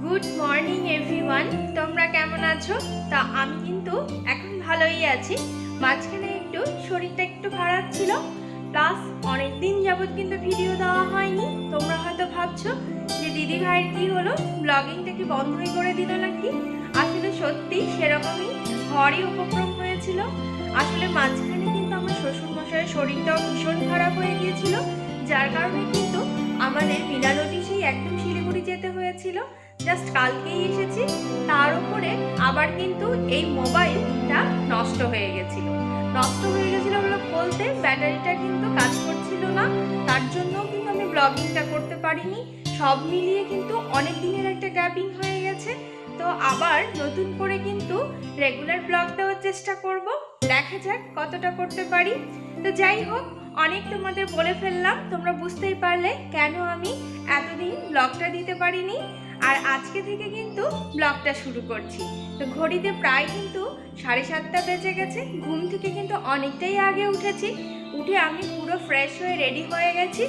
Good morning everyone, তোমরা কেমন আছো? তা আমি কিন্তু এখন ভালোই আছি। মাঝখানে একটু শরীরটা একটু খারাপ ছিল, প্লাস অনেক দিন যাবত কিন্তু ভিডিও দেওয়া হয়নি। তোমরা হয়তো ভাবছো যে দিদি ভাইয়ের কি হলো, ব্লগিংটা কি বন্ধই করে দিল নাকি? আসলে সত্যি সেরকমই হওয়ারই উপক্রম হয়েছিল। আসলে মাঝখানে কিন্তু আমার শ্বশুরমশাইয়ের শরীরটাও ভীষণ খারাপ হয়ে গিয়েছিল, যার কারণে কিন্তু আমাদের মিনালটি সেই একদম শিলিগুড়ি যেতে হয়েছিল। জাস্ট কালকেই এসেছি, তার উপরে আবার কিন্তু এই মোবাইলটা নষ্ট হয়ে গেছিল হলো বলতে ব্যাটারিটা কিন্তু কাজ করছিল না, তার জন্য কিন্তু আমি ব্লগিংটা করতে পারিনি। সব মিলিয়ে কিন্তু অনেক দিনের একটা গ্যাপিং হয়ে গেছে। তো আবার নতুন করে কিন্তু রেগুলার ব্লগ দেওয়ার চেষ্টা করব, দেখা যাক কতটা করতে পারি। তো যাই হোক, অনেক তোমাদের বলে ফেললাম, তোমরা বুঝতেই পারলে কেন আমি এতদিন ব্লগটা দিতে পারিনি। আর আজকে থেকে কিন্তু ব্লগটা শুরু করছি। তো ঘড়িতে প্রায় কিন্তু 7:30 বেজে গেছে। ঘুম থেকে কিন্তু অনেকটাই আগে উঠেছি। উঠে আমি পুরো ফ্রেশ হয়ে রেডি হয়ে গেছি,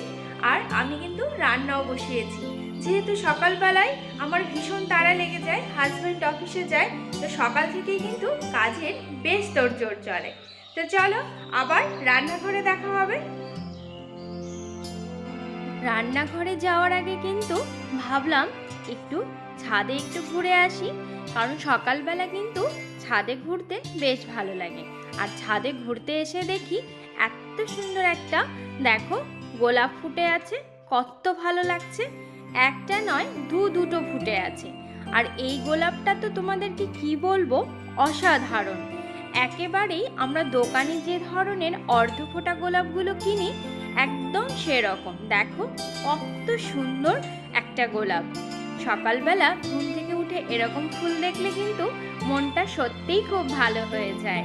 আর আমি কিন্তু রান্নাও বসিয়েছি। যেহেতু সকালবেলায় আমার ভীষণ তাড়া লেগে যায়, হাজব্যান্ড অফিসে যায়, তো সকাল থেকেই কিন্তু কাজের বেশ তোড়জোড় চলে। তো চলো আবার রান্নাঘরে দেখা হবে। রান্নাঘরে যাওয়ার আগে কিন্তু ভাবলাম একটু ছাদে একটু ঘুরে আসি, কারণ সকালবেলা কিন্তু ছাদে ঘুরতে বেশ ভালো লাগে। আর ছাদে ঘুরতে এসে দেখি এত সুন্দর একটা, দেখো, গোলাপ ফুটে আছে, কত ভালো লাগছে। একটা নয়, দুটো ফুটে আছে। আর এই গোলাপটা তো তোমাদেরকে কি বলবো, অসাধারণ। একেবারেই আমরা দোকানে যে ধরনের অর্ধফোঁটা গোলাপগুলো কিনি, একদম সেরকম। দেখো কত সুন্দর একটা গোলাপ। সকালবেলা ঘুম থেকে উঠে এরকম ফুল দেখলে কিন্তু মনটা সত্যিই খুব ভালো হয়ে যায়।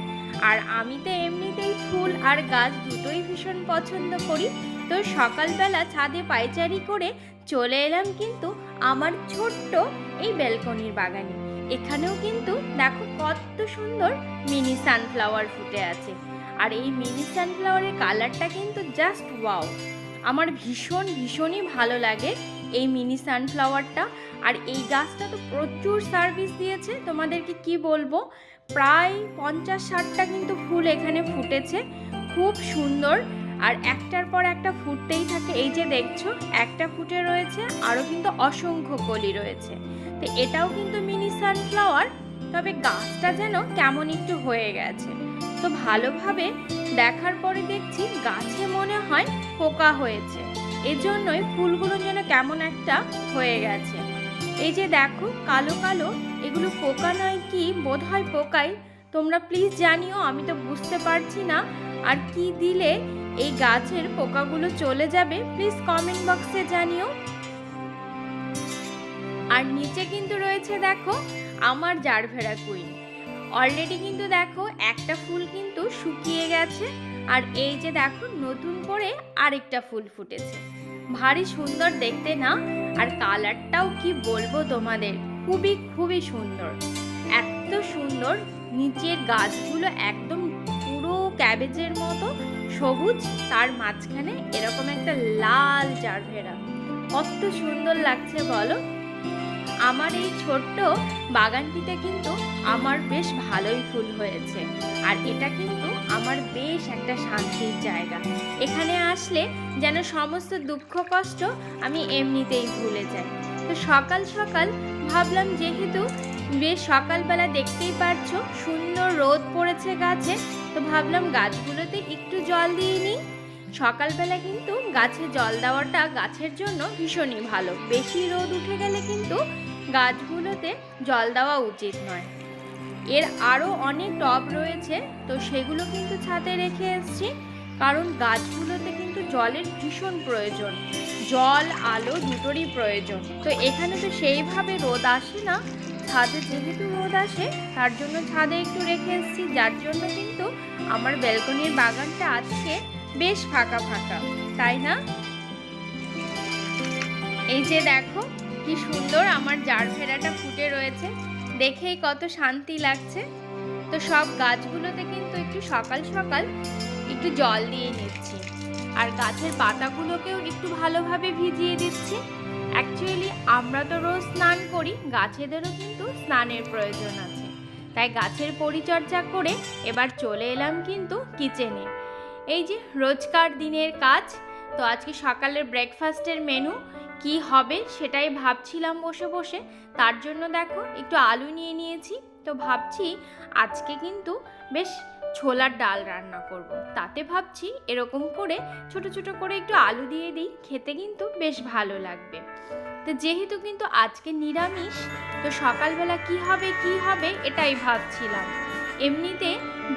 আর আমি তো এমনিতেই ফুল আর গাছ দুটোই ভীষণ পছন্দ করি। তো সকালবেলা ছাদে পায়চারি করে চলে এলাম কিন্তু আমার ছোট্ট এই ব্যালকনির বাগানে। এখানেও কিন্তু দেখো কত সুন্দর মিনি সানফ্লাওয়ার ফুটে আছে। আর এই মিনি সানফ্লাওয়ারের কালারটা কিন্তু জাস্ট ওয়াও। আমার ভীষণই ভালো লাগে এই মিনি সানফ্লাওয়ারটা। আর এই গাছটা তো প্রচুর সার্ভিস দিয়েছে, তোমাদেরকে কি বলবো, প্রায় 50-60টা কিন্তু ফুল এখানে ফুটেছে, খুব সুন্দর। আর একটার পর একটা ফুটতেই থাকে। এই যে দেখছো একটা ফুটে রয়েছে, আরও কিন্তু অসংখ্য কলি রয়েছে। তো এটাও কিন্তু মিনি সানফ্লাওয়ার, তবে গাছটা যেন কেমন একটু হয়ে গেছে। তো ভালোভাবে দেখার পরে দেখছি গাছে মনে হয় পোকা হয়েছে, এজন্যই ফুলগুলো যেন কেমন একটা হয়ে গেছে। এই যে দেখো কালো কালো, এগুলো পোকা নয় কি, বোধহয় পোকাই। তোমরা প্লিজ জানিও, আমি তো বুঝতে পারছি না। আর কি দিলে এই গাছের পোকাগুলো চলে যাবে, প্লিজ কমেন্ট বক্সে জানিও। আর নিচে কিন্তু রয়েছে দেখো আমার জারভেরা কুইন। অলরেডি কিন্তু দেখো একটা ফুল কিন্তু শুকিয়ে গেছে, আর এই যে দেখো নতুন করে আরেকটা ফুল ফুটেছে। ভারী সুন্দর দেখতে না? আর কালারটাও কি বলবো তোমাদের, খুবই সুন্দর, এত সুন্দর। নিচের গাছগুলো একদম পুরো ক্যাবেজের মতো সবুজ, তার মাঝখানে এরকম একটা লাল জারভেরা, কত সুন্দর লাগছে বলো। আমার এই ছোট্ট বাগানটিতে কিন্তু আমার বেশ ভালোই ফুল হয়েছে। আর এটা কিন্তু আমার বেশ একটা শান্তির জায়গা। এখানে আসলে যেন সমস্ত দুঃখ কষ্ট আমি এমনিতেই ভুলে যাই। তো সকাল সকাল ভাবলাম, যেহেতু বেশ সকালবেলা দেখতেই পারছো সুন্দর রোদ পড়েছে গাছে, তো ভাবলাম গাছগুলোতে একটু জল দিয়ে নিই। সকালবেলা কিন্তু গাছে জল দেওয়াটা গাছের জন্য ভীষণই ভালো। বেশি রোদ উঠে গেলে কিন্তু গাছগুলোতে জল দেওয়া উচিত নয়। এর আরও অনেক টব রয়েছে, তো সেগুলো কিন্তু ছাদে রেখে এসেছি, কারণ গাছগুলোতে কিন্তু জলের ভীষণ প্রয়োজন, জল আলো দুটোরই প্রয়োজন। তো এখানে তো সেইভাবে রোদ আসে না, ছাদে যেহেতু রোদ আসে তার জন্য ছাদে একটু রেখে এসেছি, যার জন্য কিন্তু আমার ব্যালকনির বাগানটা আজকে বেশ ফাঁকা, তাই না? এই যে দেখো কি সুন্দর আমার জারভেরাটা ফুটে রয়েছে, দেখেই কত শান্তি লাগছে। তো সব গাছগুলোতে কিন্তু একটু সকাল সকাল একটু জল দিয়ে নিচ্ছি, আর গাছের পাতাগুলোকেও একটু ভালোভাবে ভিজিয়ে দিচ্ছি। অ্যাকচুয়ালি আমরা তো রোজ স্নান করি, গাছেদেরও কিন্তু স্নানের প্রয়োজন আছে। তাই গাছের পরিচর্যা করে এবার চলে এলাম কিন্তু কিচেনে। এই যে রোজকার দিনের কাজ। তো আজকে সকালের ব্রেকফাস্টের মেনু কি হবে সেটাই ভাবছিলাম বসে বসে। তার জন্য দেখো একটু আলু নিয়ে নিয়েছি। তো ভাবছি আজকে কিন্তু বেশ ছোলার ডাল রান্না করব। তাতে ভাবছি এরকম করে ছোট ছোট করে একটু আলু দিয়ে দিই, খেতে কিন্তু বেশ ভালো লাগবে। তো যেহেতু কিন্তু আজকে নিরামিষ, তো সকালবেলা কি হবে এটাই ভাবছিলাম। এমনিতে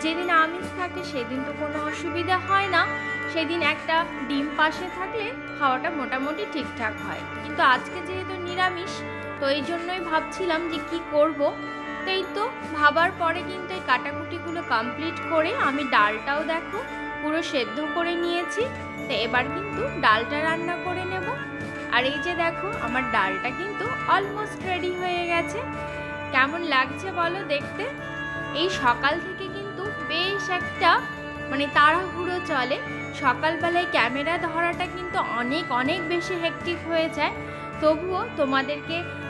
যেদিন আমিষ থাকে সেদিন তো কোনো অসুবিধা হয় না, সেদিন একটা ডিম পাশে থাকলে খাওয়াটা মোটামুটি ঠিকঠাক হয়। কিন্তু আজকে যেহেতু নিরামিষ, তো এই জন্যই ভাবছিলাম যে কি করব। তো এই তো ভাবার পরে কিন্তু এই কাটাকুটিগুলো কমপ্লিট করে আমি ডালটাও দেখো পুরো সেদ্ধ করে নিয়েছি। তো এবার কিন্তু ডালটা রান্না করে নেব। আর এই যে দেখো আমার ডালটা কিন্তু অলমোস্ট রেডি হয়ে গেছে। কেমন লাগছে বলো দেখতে? এই সকাল থেকে কিন্তু বেশ একটা তাড়াহুড়ো চলে। সকালবেলায় ক্যামেরা ধরাটা কিন্তু অনেক অনেক বেশি হেক্টিক হয়ে যায়। তবুও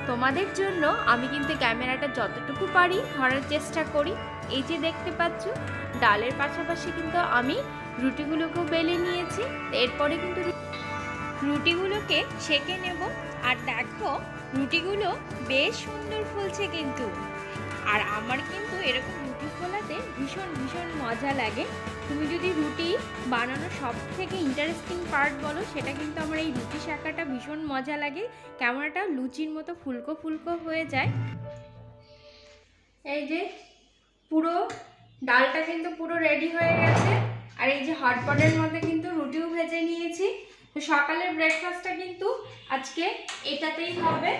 তোমাদের জন্য আমি কিন্তু ক্যামেরাটা যতটুকু পারি ধরার চেষ্টা করি। এই যে দেখতে পাচ্ছ ডালের পাশাপাশি কিন্তু আমি রুটিগুলোকেও বেলে নিয়েছি। এরপরে কিন্তু রুটিগুলোকে সেঁকে নেব। আর দেখো রুটিগুলো বেশ সুন্দর ফুলছে কিন্তু। আর আমার কিন্তু এরকম রুটি ফোলাতে ভীষণ ভীষণ মজা লাগে। তুমি যদি রুটি বানানো সব থেকে ইন্টারেস্টিং পার্ট বলো, সেটা কিন্তু আমার এই রুটি সেঁকাটা ভীষণ মজা লাগে। কেমন একটা লুচির মতো ফুলকো ফুলকো হয়ে যায়। এই যে পুরো ডালটা কিন্তু পুরো রেডি হয়ে গেছে। আর এই যে হটপটের মধ্যে কিন্তু রুটিও ভেজে নিয়েছি। তো সকালের ব্রেকফাস্টটা কিন্তু আজকে এটাতেই হবে।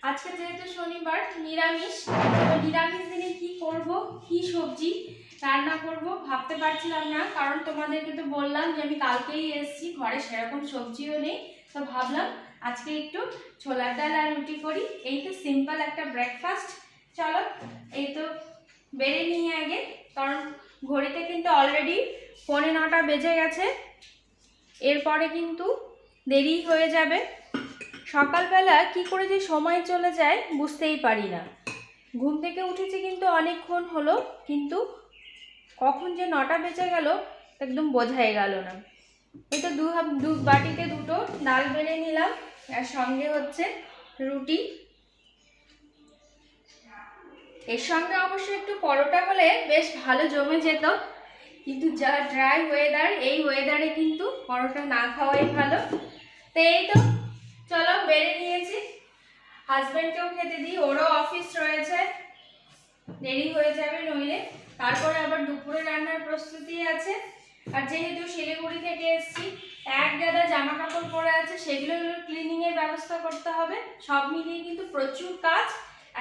আজকে যেহেতু শনিবার, নিরামিষ, তো নিরামিষ দিনে কি করব, কি সবজি রান্না করব ভাবতে পারছিলাম না। কারণ তোমাদেরকে তো বললাম যে আমি কালকেই এসেছি, ঘরে সেরকম সবজিও নেই। তো ভাবলাম আজকে একটু ছোলার ডাল আর রুটি করি। এই তো সিম্পল একটা ব্রেকফাস্ট। চলো এই তো বেড়ে নিয়ে আগে, কারণ ঘড়িতে কিন্তু অলরেডি 9:45 বেজে গেছে। এরপরে কিন্তু দেরি হয়ে যাবে। সকালবেলা কি করে যে সময় চলে যায় বুঝতেই পারি না। ঘুম থেকে উঠেছি কিন্তু অনেকক্ষণ হলো, কিন্তু কখন যে 9টা বেজে গেল একদম বোঝাই গেল না। এই তো দু বাটিতে দুটো ডাল বেলে নিলাম, আর সঙ্গে হচ্ছে রুটি। এর সঙ্গে অবশ্য একটু পরোটা হলে বেশ ভালো জমে যেত, কিন্তু যা ড্রাই ওয়েদার, এই ওয়েদারে কিন্তু পরোটা না খাওয়াই ভালো। তো এই তো চলো বেড়ে নিয়েছি, হাজব্যান্ডকেও খেতে দিই, ওরও অফিস রয়েছে, দেরি হয়ে যাবে নইলে। তারপরে আবার দুপুরে রান্নার প্রস্তুতি আছে। আর যেহেতু শিলিগুড়ি থেকে এসেছি, এক গাদা জামা কাপড় পরে আছে, সেগুলো ক্লিনিংয়ের ব্যবস্থা করতে হবে। সব মিলিয়ে কিন্তু প্রচুর কাজ।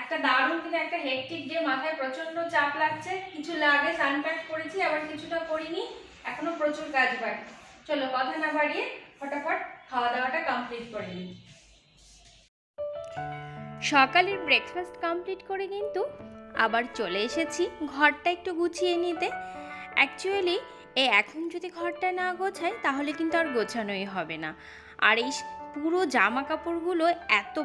একটা দারুণ কিন্তু একটা হেক্টিক ডে, মাথায় প্রচণ্ড চাপ লাগছে। কিছু লাগে সানপ্যাক করেছি, আবার কিছুটা করিনি, এখনো প্রচুর কাজ বাকি। চলো কথা না বাড়িয়ে ফটাফট খাওয়া দাওয়াটা কমপ্লিট করে নিই। সকালের ব্রেকফাস্ট কমপ্লিট করে কিন্তু আবার চলে এসেছি ঘরটা একটু গুছিয়ে নিতে। অ্যাকচুয়ালি এখন যদি ঘরটা না গোছাই তাহলে কিন্তু আর গোছানোই হবে না। আর এই পুরো জামা কাপড়গুলো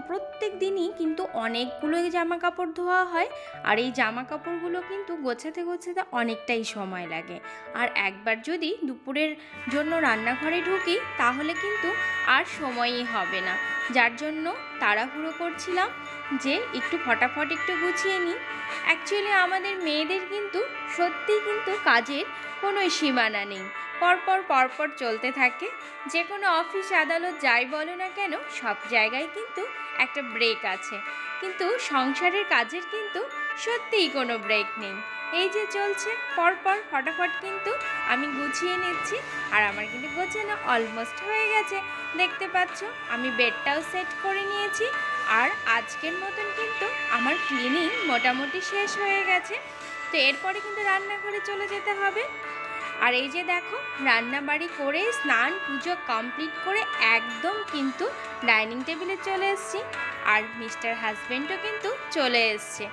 প্রত্যেক দিনই কিন্তু অনেকগুলোই জামা কাপড় ধোয়া হয়। আর এই জামা কাপড়গুলো কিন্তু গোছাতে গোছাতে অনেকটাই সময় লাগে। আর একবার যদি দুপুরের জন্য রান্নাঘরে ঢুকি তাহলে কিন্তু আর সময়ই হবে না। যার জন্য তাড়াহুড়ো করছিলাম যে একটু ফটাফট একটু গুছিয়ে নিই। অ্যাকচুয়ালি আমাদের মেয়েদের কিন্তু সত্যিই কিন্তু কাজের কোনো সীমানা নেই, পরপর চলতে থাকে। যে কোনো অফিস আদালত যাই বলো না কেন, সব জায়গায় কিন্তু একটা ব্রেক আছে, কিন্তু সংসারের কাজের কিন্তু সত্যিই কোনো ব্রেক নেই। এই যে চলছে পরপর ফটাফট কিন্তু আমি গুছিয়ে নিচ্ছি। আর আমার কিন্তু গোছানো অলমোস্ট হয়ে গেছে, দেখতে পাচ্ছ। আমি বেডটাও সেট করে নিয়েছি। আর আজকের মতন কিন্তু আমার ক্লিনিং মোটামুটি শেষ হয়ে গেছে। তো এরপরে কিন্তু রান্নাঘরে চলে যেতে হবে। আর এই যে দেখো রান্নাবাড়ি করে স্নান পুজো কমপ্লিট করে একদম কিন্তু ডাইনিং টেবিলে চলে এসেছি। আর মিস্টার হাজব্যান্ডও কিন্তু চলে এসছে।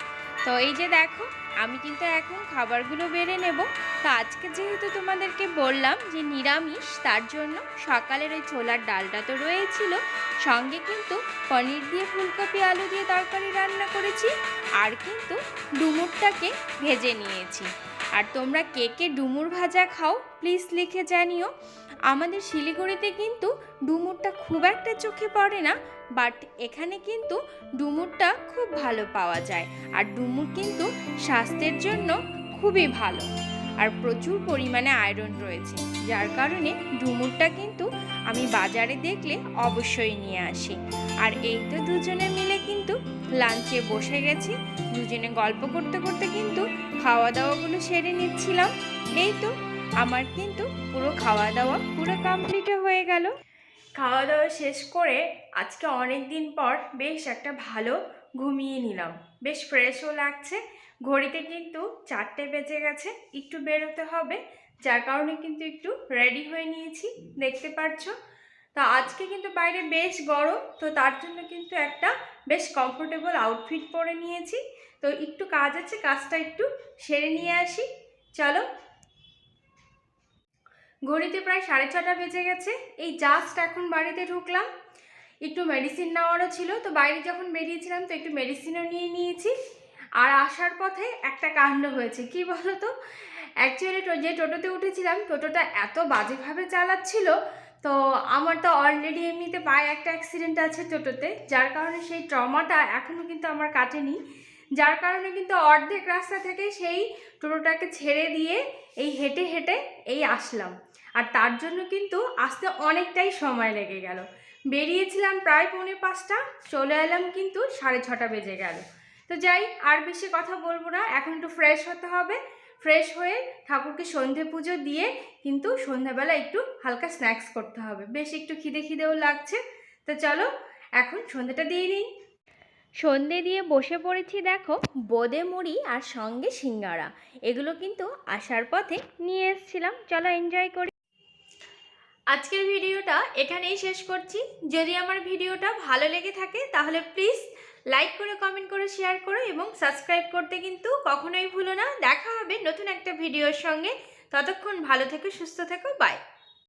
তো এই যে দেখো, আমি কিন্তু এখন খাবারগুলো বেড়ে নেব। তো আজকে যেহেতু তোমাদেরকে বললাম যে নিরামিষ, তার জন্য সকালের ওই ছোলার ডালটা তো রয়েছিল, সঙ্গে কিন্তু পনির দিয়ে ফুলকপি আলু দিয়ে তরকারি রান্না করেছি, আর কিন্তু ডুমুরটাকে ভেজে নিয়েছি। আর তোমরা কে কে ডুমুর ভাজা খাও প্লিজ লিখে জানিও। আমাদের শিলিগুড়িতে কিন্তু ডুমুরটা খুব একটা চোখে পড়ে না, বাট এখানে কিন্তু ডুমুরটা খুব ভালো পাওয়া যায়। আর ডুমুর কিন্তু স্বাস্থ্যের জন্য খুবই ভালো, আর প্রচুর পরিমাণে আয়রন রয়েছে, যার কারণে ডুমুরটা কিন্তু আমি বাজারে দেখলে অবশ্যই নিয়ে আসি। আর এই তো দুজনে মিলে কিন্তু লাঞ্চে বসে গেছি, দুজনে গল্প করতে করতে কিন্তু খাওয়া দাওয়াগুলো সেরে নিচ্ছিলাম। এই তো আমার কিন্তু পুরো খাওয়া দাওয়া পুরো কমপ্লিট হয়ে গেল। খাওয়া দাওয়া শেষ করে আজকে অনেক দিন পর বেশ একটা ভালো ঘুমিয়ে নিলাম, বেশ ফ্রেশও লাগছে। ঘড়িতে কিন্তু 4টে বেজে গেছে, একটু বেরোতে হবে, যার কারণে কিন্তু একটু রেডি হয়ে নিয়েছি, দেখতে পাচ্ছো। তো আজকে কিন্তু বাইরে বেশ গরম, তো তার জন্য কিন্তু একটা বেশ কমফোর্টেবল আউটফিট পরে নিয়েছি। তো একটু কাজ আছে, কাজটা একটু সেরে নিয়ে আসি, চলো। ঘড়িতে প্রায় 6:30 বেজে গেছে, এই জাস্ট এখন বাড়িতে ঢুকলাম। একটু মেডিসিন নেওয়ারও ছিল, তো বাইরে যখন বেরিয়েছিলাম তো একটু মেডিসিনও নিয়ে নিয়েছি। আর আসার পথে একটা কাণ্ড হয়েছে, কি বলো তো, অ্যাকচুয়ালি যে টোটোতে উঠেছিলাম টোটোটা এত বাজেভাবে চালাচ্ছিল, তো আমার তো অলরেডি এমনিতে পায়ে একটা অ্যাক্সিডেন্ট আছে টোটোতে, যার কারণে সেই ট্রমাটা এখনও কিন্তু আমার কাটেনি। যার কারণে কিন্তু অর্ধেক রাস্তা থেকে সেই টোটোটাকে ছেড়ে দিয়ে এই হেঁটে হেঁটে এই আসলাম। আর তার জন্য কিন্তু আসতে অনেকটাই সময় লেগে গেল। বেরিয়েছিলাম প্রায় 4:45, চলে এলাম কিন্তু 6:30 বেজে গেল। তো যাই, আর বেশি কথা বলবো না, এখন একটু ফ্রেশ হতে হবে। ফ্রেশ হয়ে ঠাকুরকে সন্ধে পুজো দিয়ে কিন্তু সন্ধ্যাবেলা একটু হালকা স্ন্যাক্স করতে হবে, বেশ একটু খিদেও লাগছে। তো চলো এখন সন্ধ্যাটা দিয়ে নিই। সন্ধে দিয়ে বসে পড়েছি, দেখো বোঁদে মুড়ি আর সঙ্গে সিঙ্গারা, এগুলো কিন্তু আসার পথে নিয়ে এসেছিলাম, চলো এনজয় করি। আজকের ভিডিওটা এখানেই শেষ করছি। যদি আমার ভিডিওটা ভালো লেগে থাকে তাহলে প্লিজ লাইক করে, কমেন্ট করে, শেয়ার করো এবং সাবস্ক্রাইব করতে কিন্তু কখনোই ভুলো না। দেখা হবে নতুন একটা ভিডিওর সঙ্গে, ততক্ষণ ভালো থেকো, সুস্থ থেকো, বাই।